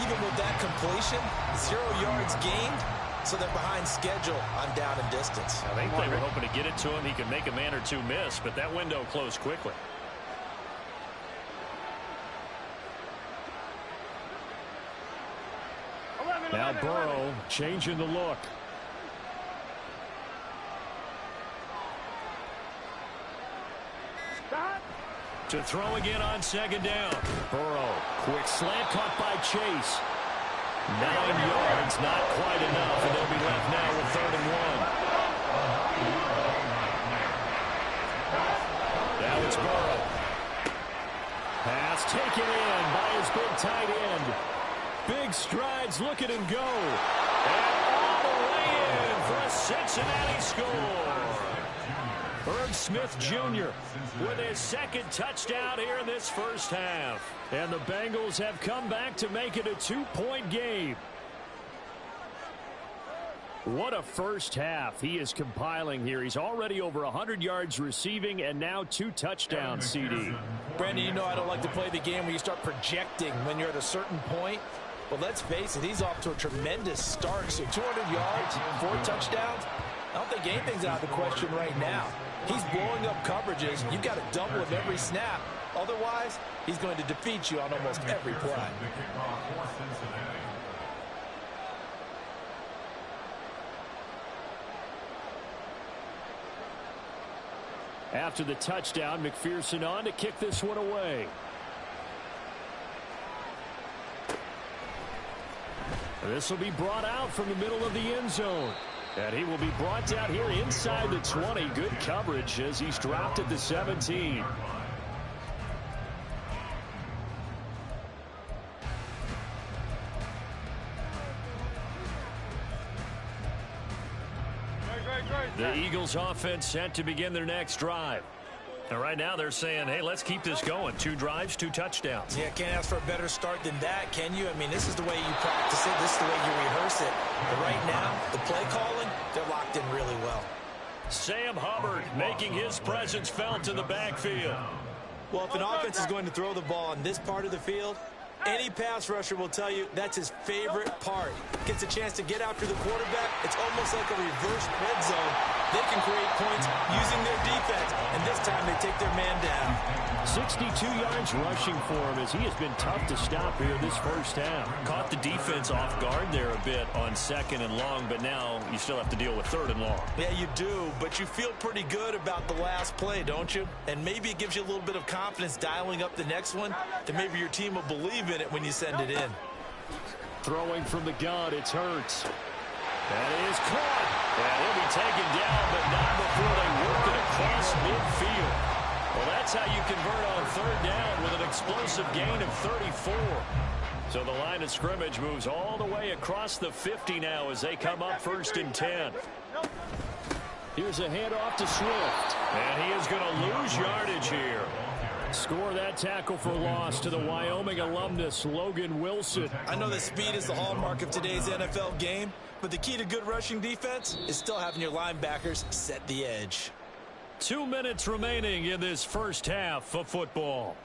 even with that completion, 0 yards gained, so they're behind schedule on down and distance. I think they were hoping to get it to him. He could make a man or two miss, but that window closed quickly. Now Burrow changing the look. To throw again on second down. Burrow, quick slant caught by Chase. 9 yards, not quite enough, and they'll be left now with 3rd and 1. Now it's Burrow. Pass taken in by his big tight end. Big strides, look at him go. And all the way in for a Cincinnati score. Herb Smith Jr. with his 2nd touchdown here in this first half. And the Bengals have come back to make it a 2-point game. What a first half he is compiling here. He's already over 100 yards receiving and now 2 touchdowns, CD. Brandon, you know I don't like to play the game where you start projecting when you're at a certain point. But let's face it, he's off to a tremendous start. So 200 yards, 4 touchdowns. I don't think anything's out of the question right now. He's blowing up coverages. You've got to double him every snap. Otherwise, he's going to defeat you on almost every play. After the touchdown, McPherson on to kick this one away. This will be brought out from the middle of the end zone. And he will be brought down here inside the 20. Good coverage as he's dropped at the 17. The Eagles offense set to begin their next drive. And right now they're saying, hey, let's keep this going. 2 drives, 2 touchdowns. Yeah, can't ask for a better start than that, can you? I mean, this is the way you practice it. This is the way you rehearse it. But right now, the play calling, they're locked in really well. Sam Hubbard making his presence felt in the backfield. Well, if an offense is going to throw the ball on this part of the field, any pass rusher will tell you that's his favorite part. Gets a chance to get after the quarterback. It's almost like a reverse red zone. They can create points using their defense, and this time they take their man down. 62 yards rushing for him as he has been tough to stop here this first half. Caught the defense off guard there a bit on 2nd and long, but now you still have to deal with 3rd and long. Yeah, you do, but you feel pretty good about the last play, don't you? And maybe it gives you a little bit of confidence dialing up the next one, that maybe your team will believe in it when you send it in. Throwing from the gun, it's Hurts. That is caught. And he'll be taken down, but not before they work it across midfield. Well, that's how you convert on 3rd down with an explosive gain of 34. So the line of scrimmage moves all the way across the 50 now as they come up 1st and 10. Here's a handoff to Swift. And he is going to lose yardage here. Score that tackle for loss to the Wyoming alumnus, Logan Wilson. I know that speed is the hallmark of today's NFL game, but the key to good rushing defense is still having your linebackers set the edge. 2 minutes remaining in this first half of football.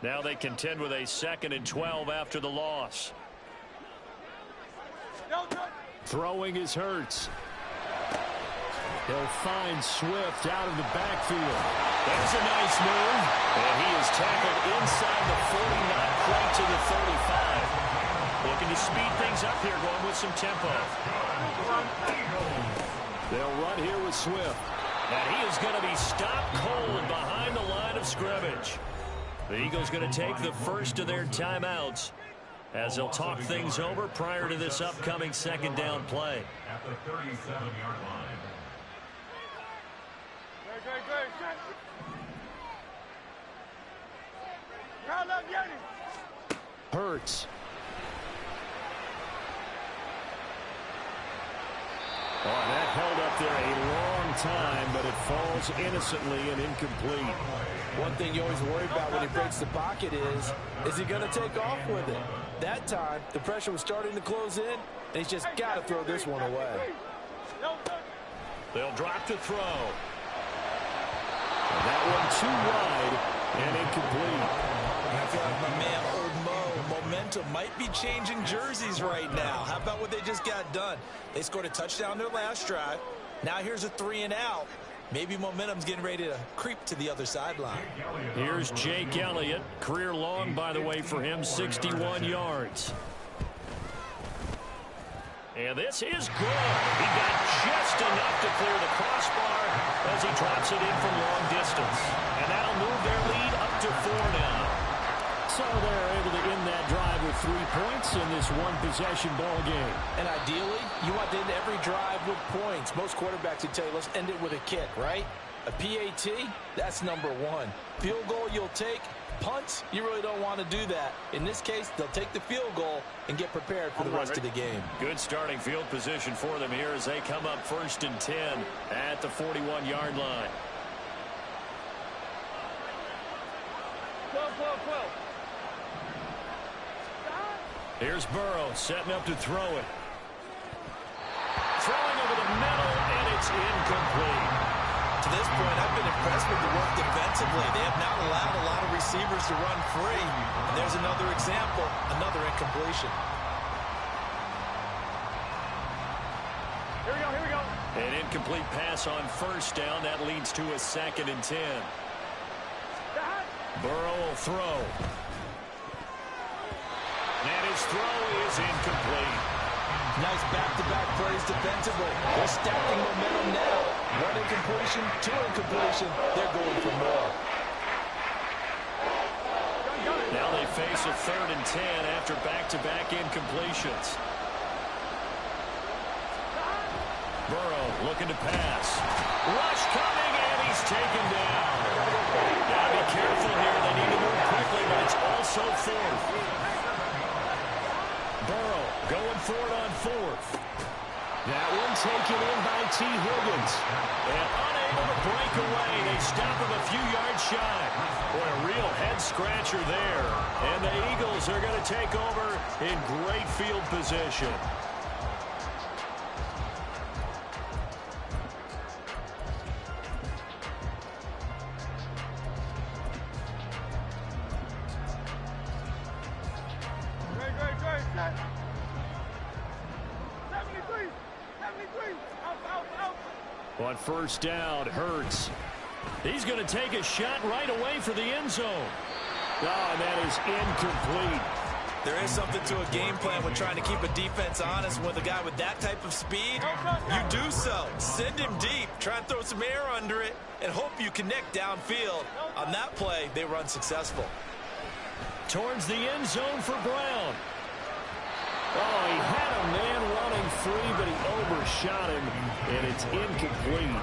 Now they contend with a 2nd and 12 after the loss. Throwing is Hurts. He'll find Swift out of the backfield. That's a nice move. And he is tackled inside the 40, not quite to the 35. Looking to speed things up here, going with some tempo. They'll run here with Swift. And he is going to be stopped cold behind the line of scrimmage. The Eagles going to take the first of their timeouts as they'll talk things over prior to this upcoming 2nd down play. At the 37-yard line. Hurts. Oh, that held up there a long time, but it falls innocently and incomplete. One thing you always worry about when he breaks the pocket is he going to take off with it? That time, the pressure was starting to close in, and he's just got to throw this one away. They'll drop to throw. And that too wide and incomplete. I feel like my man, Old Mo, momentum might be changing jerseys right now. How about what they just got done? They scored a touchdown their last drive. Now here's a 3-and-out. Maybe momentum's getting ready to creep to the other sideline. Here's Jake Elliott. Career long, by the way, for him, 61 yards. And this is good. He got just enough to clear the crossbar as he drops it in from long distance. And that'll move their lead up to 4 now. So they're able to end that drive with 3 points in this one-possession ball game. And ideally, you want to end every drive with points. Most quarterbacks would tell you, let's end it with a kick, right? A PAT, that's number 1. Field goal you'll take. Punts, you really don't want to do that. In this case, they'll take the field goal and get prepared for the rest of the game. Good starting field position for them here as they come up 1st and 10 at the 41-yard line. Here's Burrow setting up to throw it. Throwing over the middle, and it's incomplete. To this point, I've been impressed with the work defensively. They have not allowed a lot of receivers to run free. And there's another example, another incompletion. Here we go. An incomplete pass on 1st down. That leads to a 2nd and 10. Burrow will throw. And his throw is incomplete. Nice back-to-back plays defensively. They're stacking momentum now. 1 incompletion, 2 incompletion. They're going for more. Now they face a 3rd and 10 after back-to-back incompletions. Burrow looking to pass. Rush coming, and he's taken down. Gotta be careful here. They need to move quickly, but it's also 4th. Burrow going for it on 4th. That one taken in by T. Higgins. And unable to break away. They stop him a few yards shy. Boy, a real head-scratcher there. And the Eagles are going to take over in great field position. On 1st down, Hurts. He's going to take a shot right away for the end zone. Oh, and that is incomplete. There is something to a game plan when trying to keep a defense honest. With a guy with that type of speed, you do so. Send him deep, try and throw some air under it, and hope you connect downfield. On that play, they were unsuccessful. Towards the end zone for Brown. Oh, he had a man running free, but he overshot him, and it's incomplete.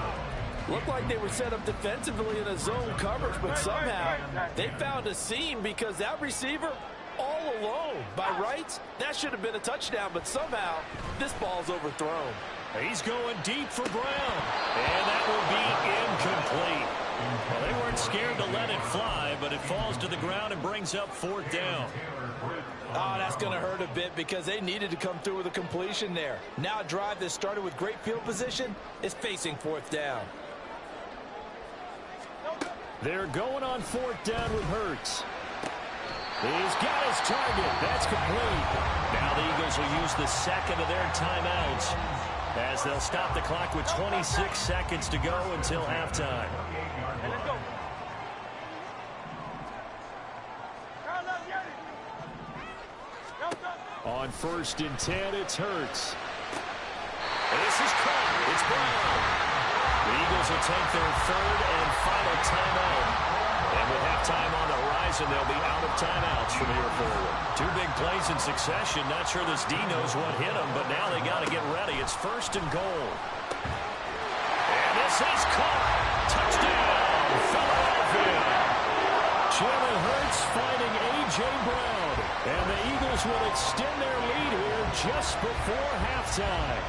Looked like they were set up defensively in a zone coverage, but somehow they found a seam because that receiver all alone. By rights, that should have been a touchdown, but somehow this ball's overthrown. He's going deep for Brown, and that will be incomplete. Well, they weren't scared to let it fly, but it falls to the ground and brings up 4th down. Oh, that's going to hurt a bit because they needed to come through with a completion there. Now a drive that started with great field position is facing 4th down. They're going on 4th down with Hurts. He's got his target. That's complete. Now the Eagles will use the 2nd of their timeouts as they'll stop the clock with 26 seconds to go until halftime. On 1st and 10, it's Hurts. This is caught. It's Brown. The Eagles will take their 3rd and final timeout. And with halftime on the horizon, they'll be out of timeouts from here forward. 2 big plays in succession. Not sure this D knows what hit them, but now they got to get ready. It's 1st and goal. And this is caught. Touchdown, Philadelphia. Jalen Hurts finding A.J. Brown. And the Eagles will extend their lead here just before halftime.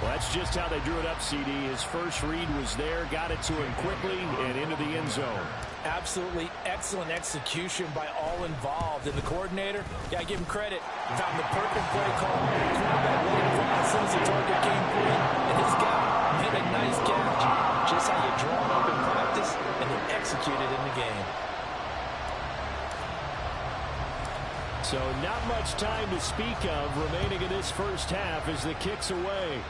Well, that's just how they drew it up, CD. His first read was there, got it to him quickly, and into the end zone. Absolutely excellent execution by all involved. And the coordinator, got to give him credit, found the perfect play call. The quarterback waiting for as soon as the target came free. And this guy made a nice catch. Just how you draw executed in the game. So not much time to speak of remaining in this first half as the kick's away.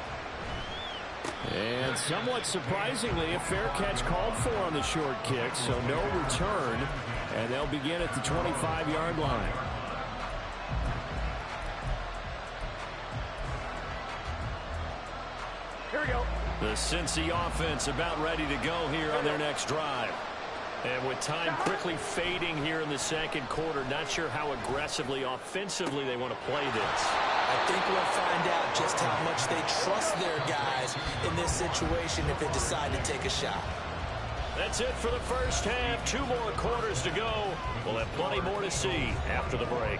And somewhat surprisingly, a fair catch called for on the short kick, so no return, and they'll begin at the 25-yard line. Here we go. The Cincy offense about ready to go here on their next drive. And with time quickly fading here in the second quarter, not sure how aggressively, offensively they want to play this. I think we'll find out just how much they trust their guys in this situation if they decide to take a shot. That's it for the first half. 2 more quarters to go. We'll have plenty more to see after the break.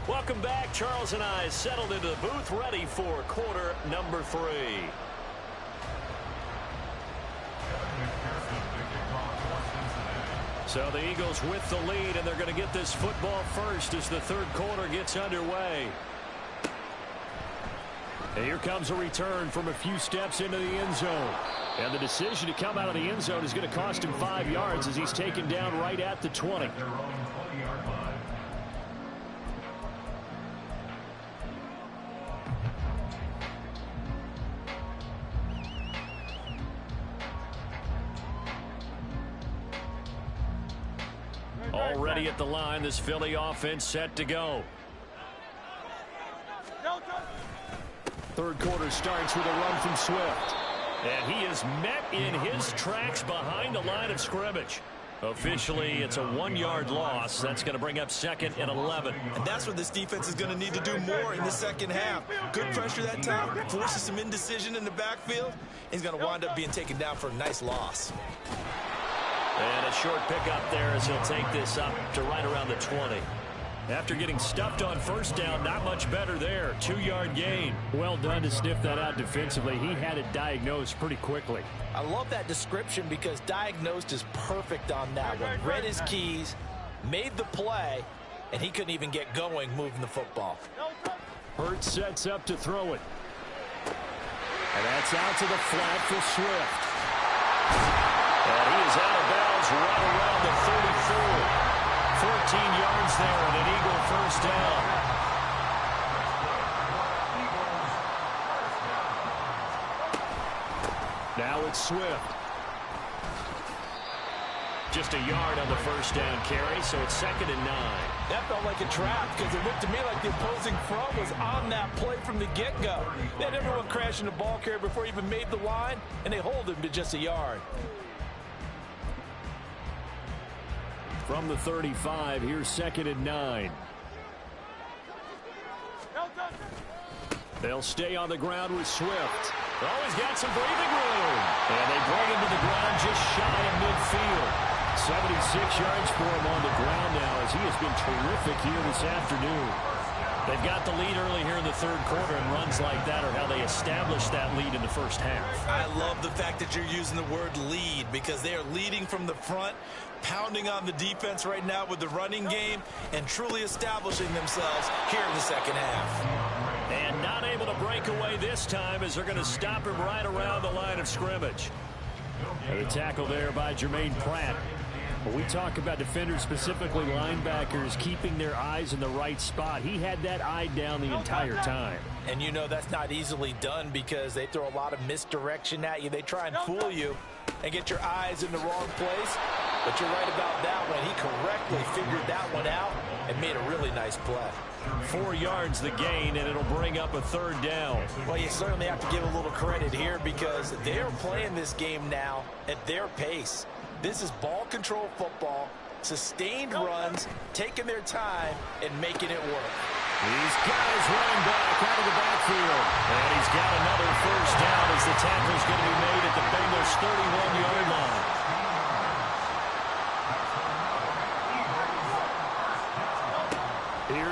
Welcome back. Charles and I settled into the booth, ready for quarter number 3. So the Eagles with the lead, and they're going to get this football first as the third quarter gets underway. And here comes a return from a few steps into the end zone. And the decision to come out of the end zone is going to cost him 5 yards as he's taken down right at the 20. Already at the line, this Philly offense set to go. Third quarter starts with a run from Swift. And he is met in his tracks behind the line of scrimmage. Officially, it's a 1-yard loss. That's going to bring up 2nd and 11. And that's what this defense is going to need to do more in the second half. Good pressure that time, forces some indecision in the backfield. He's going to wind up being taken down for a nice loss. And a short pickup there as he'll take this up to right around the 20. After getting stuffed on first down, not much better there. 2-yard gain. Well done to sniff that out defensively. He had it diagnosed pretty quickly. I love that description because diagnosed is perfect on that one. Read his keys, made the play, and he couldn't even get going moving the football. Hurts sets up to throw it. And that's out to the flat for Swift. And he is out of bounds right around the 34. 14 yards there and an Eagle first down. Now it's Swift. Just a yard on the first down carry, so it's 2nd and 9. That felt like a trap because it looked to me like the opposing front was on that play from the get-go. They had everyone crashing the ball carrier before he even made the line, and they hold him to just a yard. From the 35, here's 2nd and 9. They'll stay on the ground with Swift. Oh, he's got some breathing room. And they bring him to the ground just shy of midfield. 76 yards for him on the ground now as he has been terrific here this afternoon. They've got the lead early here in the third quarter, and runs like that are how they established that lead in the first half. I love the fact that you're using the word lead because they are leading from the front, pounding on the defense right now with the running game, and truly establishing themselves here in the second half. And not able to break away this time as they're going to stop him right around the line of scrimmage. And the tackle there by Jermaine Pratt. When we talk about defenders, specifically linebackers, keeping their eyes in the right spot, he had that eye down the entire time. And you know that's not easily done because they throw a lot of misdirection at you. They try and fool you and get your eyes in the wrong place. But you're right about that one. He correctly figured that one out and made a really nice play. 4 yards the gain, and it'll bring up a third down. Well, you certainly have to give a little credit here because they're playing this game now at their pace. This is ball control football, sustained runs, taking their time, and making it work. He's got his running back out of the backfield. And he's got another first down as the tackle's going to be made at the Bengals' 31-yard line.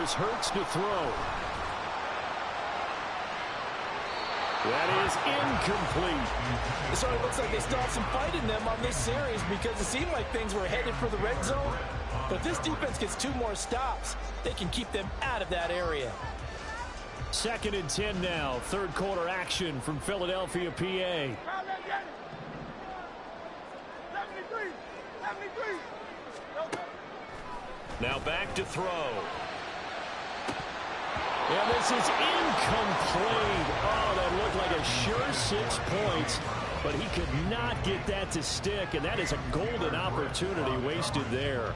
is Hurts to throw. That is incomplete. It certainly looks like they still have some fight in them on this series because it seemed like things were headed for the red zone. But if this defense gets 2 more stops, they can keep them out of that area. 2nd and 10 now. 3rd quarter action from Philadelphia, PA. Now back to throw. And this is incomplete. Oh, that looked like a sure 6 points. But he could not get that to stick, and that is a golden opportunity wasted there.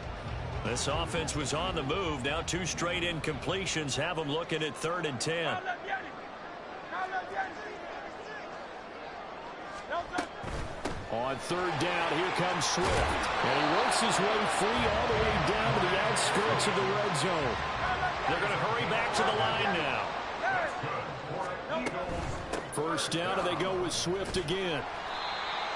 This offense was on the move. Now 2 straight incompletions have them looking at 3rd and 10. On 3rd down, here comes Swift. And he works his way free all the way down to the outskirts of the red zone. They're going to hurry back to the line now. 1st down, and they go with Swift again.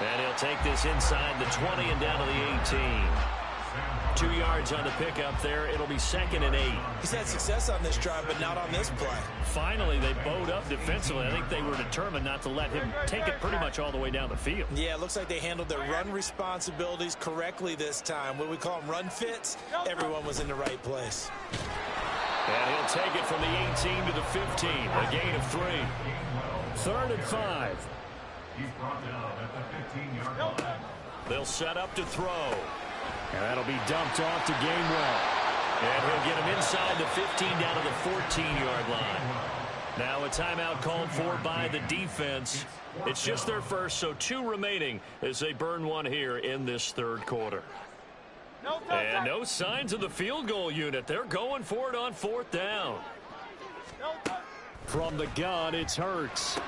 And he'll take this inside the 20 and down to the 18. 2 yards on the pickup there. It'll be 2nd and 8. He's had success on this drive, but not on this play. Finally, they bowed up defensively. I think they were determined not to let him take it pretty much all the way down the field. Yeah, it looks like they handled their run responsibilities correctly this time. What we call them run fits, everyone was in the right place. And he'll take it from the 18 to the 15. A gain of 3. 3rd and 5. He's brought down at the 15-yard line. They'll set up to throw. And that'll be dumped off to Gainwell. And he'll get him inside the 15 down to the 14-yard line. Now a timeout called for by the defense. It's just their first, so 2 remaining as they burn 1 here in this 3rd quarter. And no signs of the field goal unit. They're going for it on 4th down. From the gun, it's Hurts.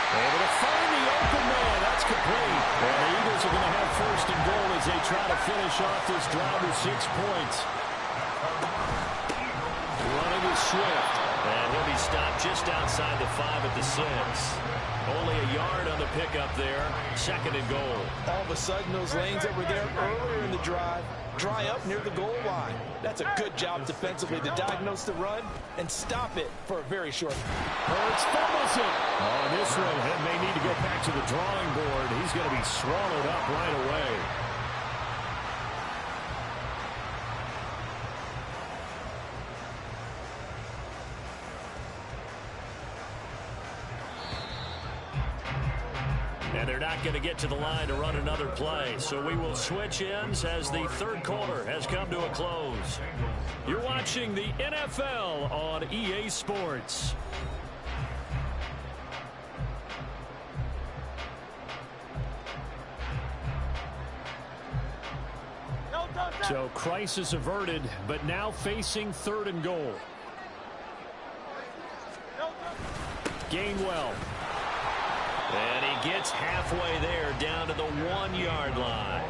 Able to find the open man. That's complete. And the Eagles are going to have 1st and goal as they try to finish off this drive with 6 points. Running is Swift. And he'll be stopped just outside the 5 at the 6. Only a yard on the pickup there. 2nd and goal. All of a sudden, those lanes that were there earlier in the drive dry up near the goal line. That's a good job defensively to diagnose the run and stop it for a very short. Hurts fumbles it. Oh, this one may need to go back to the drawing board. He's going to be swallowed up right away. And they're not going to get to the line to run another play. So we will switch ends as the 3rd quarter has come to a close. You're watching the NFL on EA Sports. So crisis averted, but now facing 3rd and goal. Gainwell. And he gets halfway there down to the 1-yard line.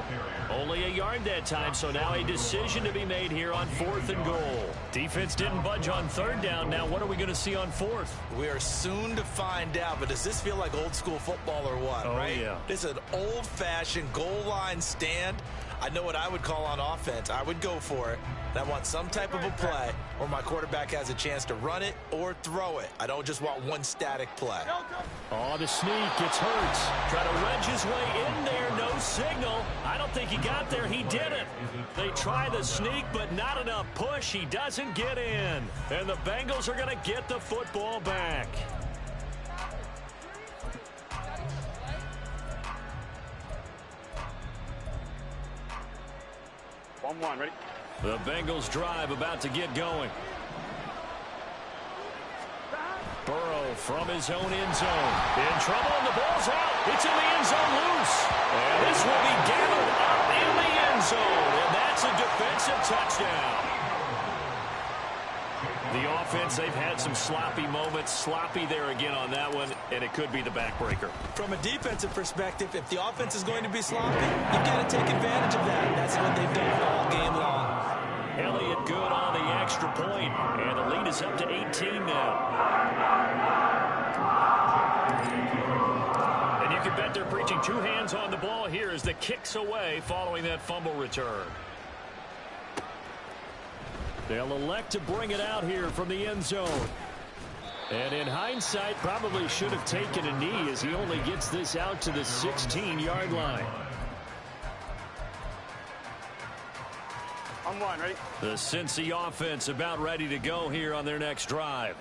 Only a yard that time, so now a decision to be made here on 4th and goal. Defense didn't budge on 3rd down. Now what are we going to see on 4th? We are soon to find out, but does this feel like old school football or what, right? Yeah. This is an old-fashioned goal line stand. I know what I would call on offense. I would go for it. And I want some type of a play where my quarterback has a chance to run it or throw it. I don't just want one static play. Oh, the sneak gets Hurts. Try to wedge his way in there. No signal. I don't think he got there. He didn't. They try the sneak, but not enough push. He doesn't get in. And the Bengals are going to get the football back. One, ready? The Bengals drive about to get going. Burrow from his own end zone. In trouble, and the ball's out. It's in the end zone loose. And this will be gathered up in the end zone. And that's a defensive touchdown. The offense, they've had some sloppy moments. Sloppy there again on that one, and it could be the backbreaker. From a defensive perspective, if the offense is going to be sloppy, you've got to take advantage of that. That's what they've done all game long. Elliott good on the extra point, and the lead is up to 18 now. And you can bet they're preaching 2 hands on the ball here as the kick's away following that fumble return. They'll elect to bring it out here from the end zone. And in hindsight, probably should have taken a knee as he only gets this out to the 16-yard line. On one, ready? The Cincy offense about ready to go here on their next drive.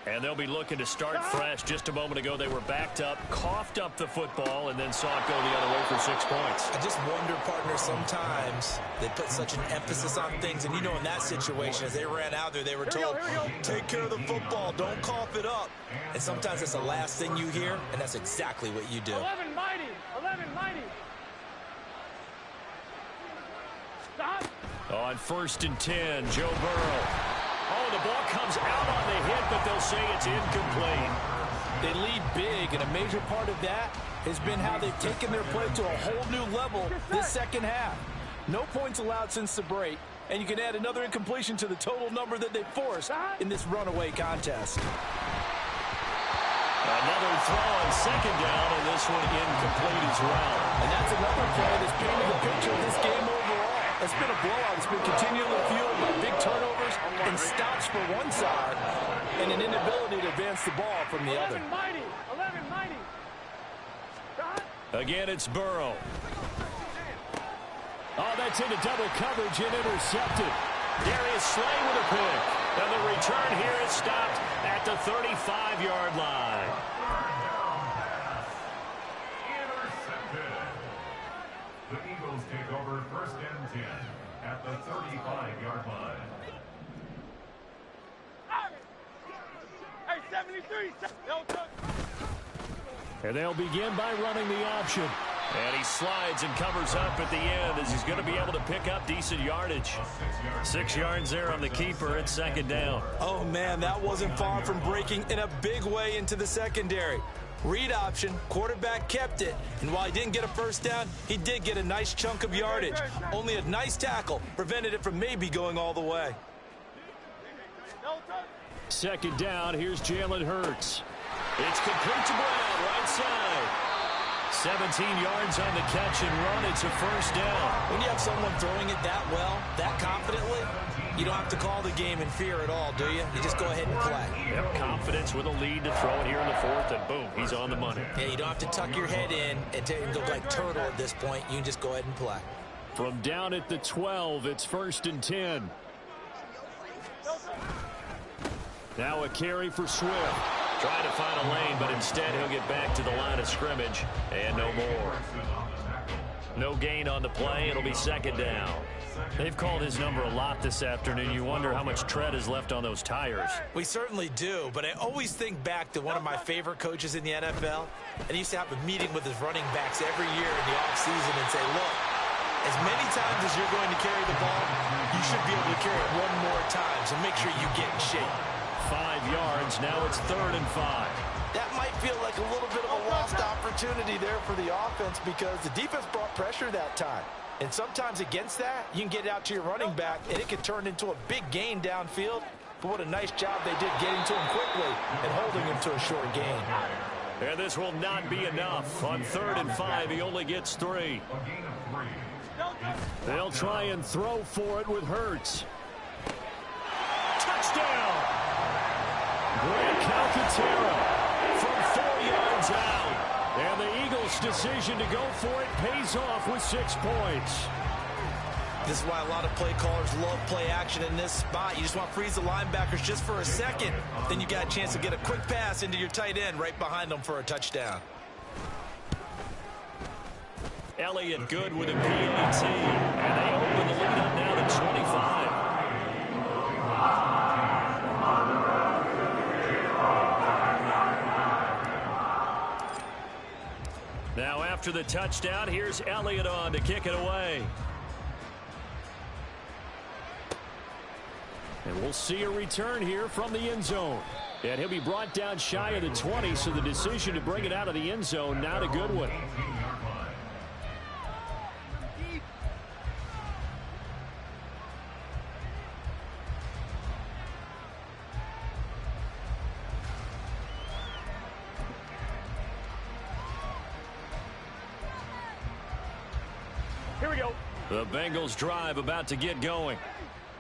And they'll be looking to start fresh. Just a moment ago, they were backed up, coughed up the football, and then saw it go the other way for 6 points. I just wonder, partner, sometimes they put such an emphasis on things. And, you know, in that situation, as they ran out there, they were told, take care of the football, don't cough it up. And sometimes it's the last thing you hear, and that's exactly what you do. 11 mighty. 11 mighty. Stop. On 1st and 10, Joe Burrow. Oh, the ball comes out on the hit, but they'll say it's incomplete. They lead big, and a major part of that has been how they've taken their play to a whole new level this second half. No points allowed since the break, and you can add another incompletion to the total number that they forced in this runaway contest. Another throw on 2nd down, and this one incomplete as well. And that's another play that's painting a picture of this game overall. It's been a blowout. It's been continually fueled by big turnovers and stops for one side and an inability to advance the ball from the other. 11 mighty. 11 mighty. Stop. Again, it's Burrow. Oh, that's into double coverage and intercepted. Darius Slay with a pick. And the return here is stopped at the 35-yard line. The Eagles take over 1st and 10 at the 35-yard line. Hey, 73. And they'll begin by running the option. And he slides and covers up at the end as he's going to be able to pick up decent yardage. 6 yards there on the keeper at 2nd down. Oh, man, that wasn't far from breaking in a big way into the secondary. Read option, quarterback kept it, and while he didn't get a 1st down, he did get a nice chunk of yardage. Only a nice tackle prevented it from maybe going all the way. 2nd down, here's Jalen Hurts. It's complete to Brown, right side. 17 yards on the catch and run. It's a 1st down. When you have someone throwing it that well, that confidently, you don't have to call the game in fear at all, do you? You just go ahead and play. Yep, confidence with a lead to throw it here in the 4th, and boom, he's on the money. Yeah, you don't have to tuck your head in and go like turtle at this point. You can just go ahead and play. From down at the 12, it's 1st and 10. Now a carry for Swift. Trying to find a lane, but instead he'll get back to the line of scrimmage, and no more. No gain on the play. It'll be 2nd down. They've called his number a lot this afternoon. You wonder how much tread is left on those tires. We certainly do, but I always think back to one of my favorite coaches in the NFL, and he used to have a meeting with his running backs every year in the offseason and say, look, as many times as you're going to carry the ball, you should be able to carry it one more time, so make sure you get in shape. 5 yards. Now it's 3rd and 5. That might feel like a little bit of a lost opportunity there for the offense because the defense brought pressure that time. And sometimes against that, you can get it out to your running back, and it can turn into a big gain downfield. But what a nice job they did getting to him quickly and holding him to a short gain. And this will not be enough. On 3rd and 5, he only gets 3. They'll try and throw for it with Hurts. Touchdown! Grant Calcaterra from 4 yards out. And the Eagles' decision to go for it pays off with 6 points. This is why a lot of play callers love play action in this spot. You just want to freeze the linebackers just for a second. Then you got a chance to get a quick pass into your tight end right behind them for a touchdown. Elliott good with a PAT. And they open the lead up now to 25. Now after the touchdown, here's Elliott on to kick it away. And we'll see a return here from the end zone. And he'll be brought down shy of the 20, so the decision to bring it out of the end zone, not a good one. Here we go. The Bengals drive about to get going.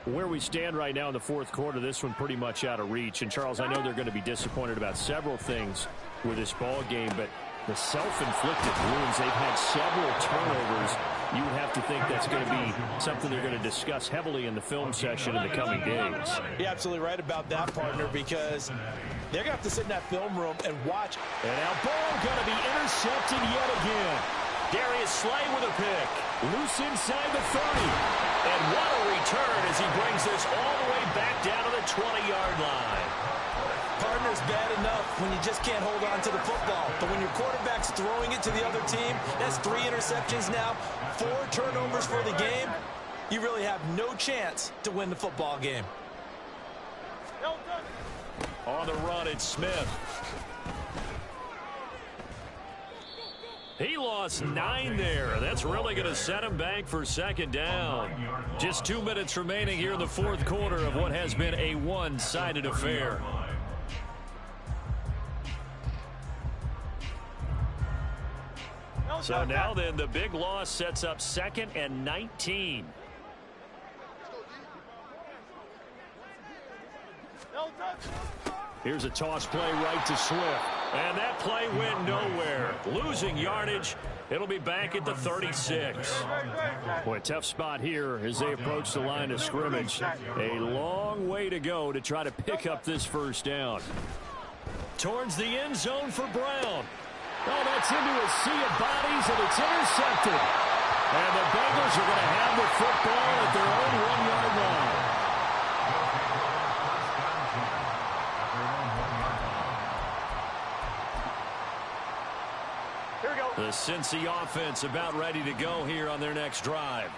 Where we stand right now in the fourth quarter, this one pretty much out of reach. And, Charles, I know they're going to be disappointed about several things with this ball game, but the self-inflicted wounds, they've had several turnovers. You would have to think that's going to be something they're going to discuss heavily in the film session in the coming days. You're absolutely right about that, partner, because they're going to have to sit in that film room and watch. And now ball going to be intercepted yet again. Darius Slay with a pick. Loose inside the 30. And what a return as he brings this all the way back down to the 20-yard line. Partner's bad enough when you just can't hold on to the football. But when your quarterback's throwing it to the other team, that's 3 interceptions now, 4 turnovers for the game. You really have no chance to win the football game. On the run, it's Smith. He lost 9 there. That's really going to set him back for second down. Just 2 minutes remaining here in the fourth quarter of what has been a one-sided affair. So now then, the big loss sets up 2nd and 19. Here's a toss play right to Swift. And that play went nowhere. Losing yardage. It'll be back at the 36. Boy, tough spot here as they approach the line of scrimmage. A long way to go to try to pick up this first down. Towards the end zone for Brown. Oh, that's into a sea of bodies, and it's intercepted. And the Bengals are going to have the football at their own 1-yard line. The Cincy offense about ready to go here on their next drive.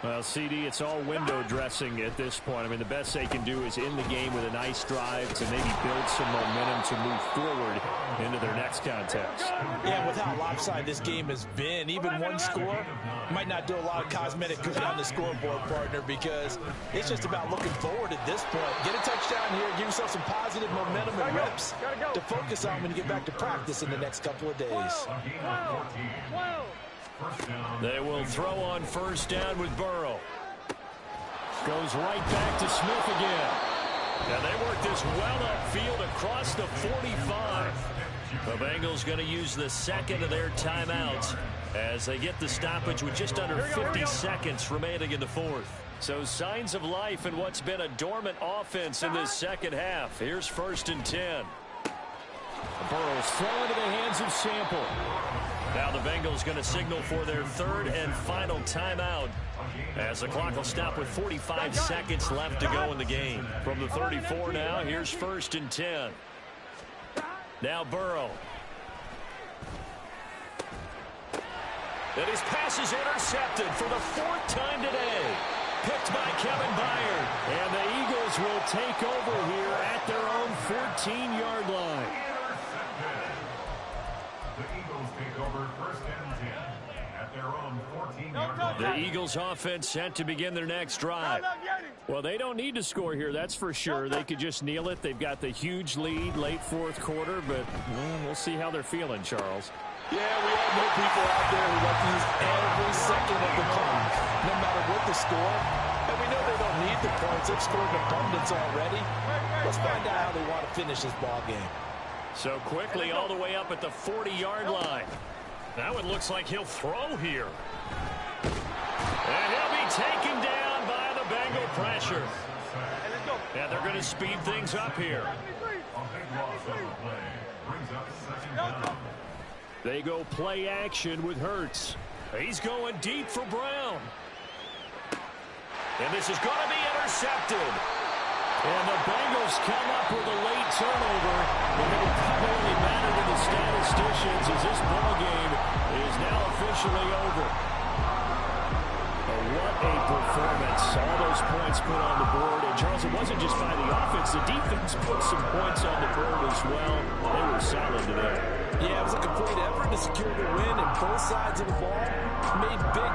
Well, CD, it's all window dressing at this point. I mean, the best they can do is end the game with a nice drive to maybe build some momentum to move forward into their next contest. Yeah, with how lopsided this game has been, even one score might not do a lot of cosmetic good on the scoreboard, partner, because it's just about looking forward at this point. Get a touchdown here, give yourself some positive momentum and reps to focus on when you get back to practice in the next couple of days. They will throw on first down with Burrow. Goes right back to Smith again. And they work this well upfield across the 45. The Bengals going to use the second of their timeouts as they get the stoppage with just under 50 seconds remaining in the fourth. So signs of life in what's been a dormant offense in this second half. Here's 1st and 10. Burrow's throw into the hands of Sample. Now the Bengals going to signal for their 3rd and final timeout as the clock will stop with 45 seconds left to go in the game. From the 34 now, here's 1st and 10. Now Burrow. And his pass is intercepted for the 4th time today. Picked by Kevin Byard. And the Eagles will take over here at their own 14-yard line. The Eagles offense set to begin their next drive. Well, they don't need to score here, that's for sure. They could just kneel it. They've got the huge lead late fourth quarter, but we'll see how they're feeling, Charles. Yeah, we all know people out there who like to use every second of the clock, no matter what the score. And we know they don't need the points. They've scored in abundance already. Let's find out how they want to finish this ball game. So quickly all the way up at the 40-yard line. Now it looks like he'll throw here. And he'll be taken down by the Bengal pressure. And they're going to speed things up here. They go play action with Hurts. He's going deep for Brown. And this is going to be intercepted. And the Bengals come up with a late turnover. But it will probably matter to the statisticians as this ball game is now officially over. What a performance. All those points put on the board. And Charles, it wasn't just by the offense. The defense put some points on the board as well. They were solid today. Yeah, it was a complete effort to secure the win, and both sides of the ball made big